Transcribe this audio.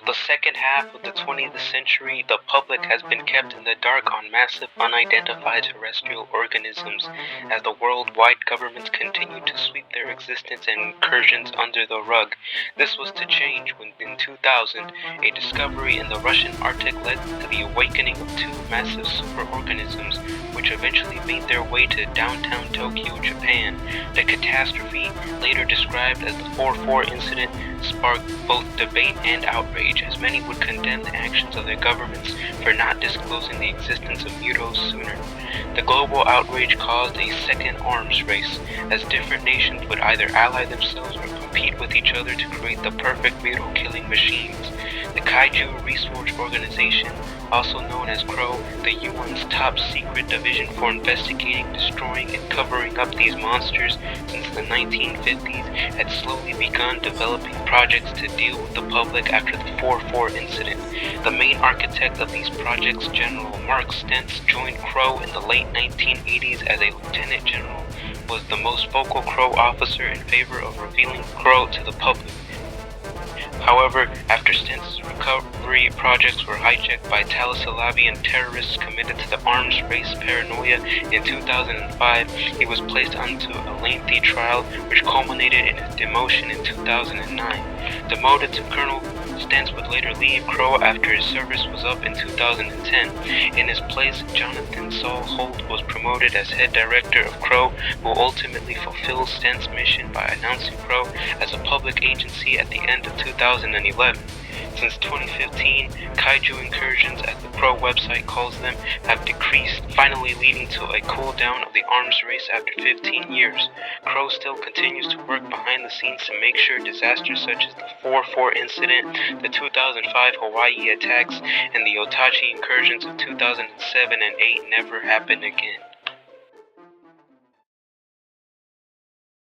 The second half of the 20th century, the public has been kept in the dark on massive unidentified terrestrial organisms as the worldwide governments continue to sweep their existence and incursions under the rug. This was to change when in 2000, a discovery in the Russian Arctic led to the awakening of two massive superorganisms which eventually made their way to downtown Tokyo, Japan. The catastrophe, later described as the 4-4 incident, sparked both debate and outrage, as many would condemn the actions of their governments for not disclosing the existence of mutos sooner. The global outrage caused a second arms race, as different nations would either ally themselves or compete with each other to create the perfect muto-killing machines. The Kaiju Research Organization, also known as K.R.O, the UN's top secret division for investigating, destroying, and covering up these monsters since the 1950s, had slowly begun developing projects to deal with the public after the 4-4 incident. The main architect of these projects, General Mark Stentz, joined K.R.O in the late 1980s as a lieutenant general, was the most vocal K.R.O officer in favor of revealing K.R.O to the public. However, after Stentz's recovery projects were hijacked by Thalassalavian terrorists committed to the arms race paranoia in 2005, he was placed onto a lengthy trial which culminated in his demotion in 2009. Demoted to Colonel, Stentz would later leave K.R.O after his service was up in 2010. In his place, Jonathan Saul Holt was promoted as head director of K.R.O, who ultimately fulfilled Stentz's mission by announcing K.R.O as a public agency at the end of 2011. Since 2015, Kaiju Incursions, as the K.R.O website calls them, have decreased, finally leading to a cool down of the arms race after 15 years. K.R.O still continues to work behind the scenes to make sure disasters such as the 4-4 incident, the 2005 Hawaii attacks, and the Otachi Incursions of 2007 and 8 never happen again.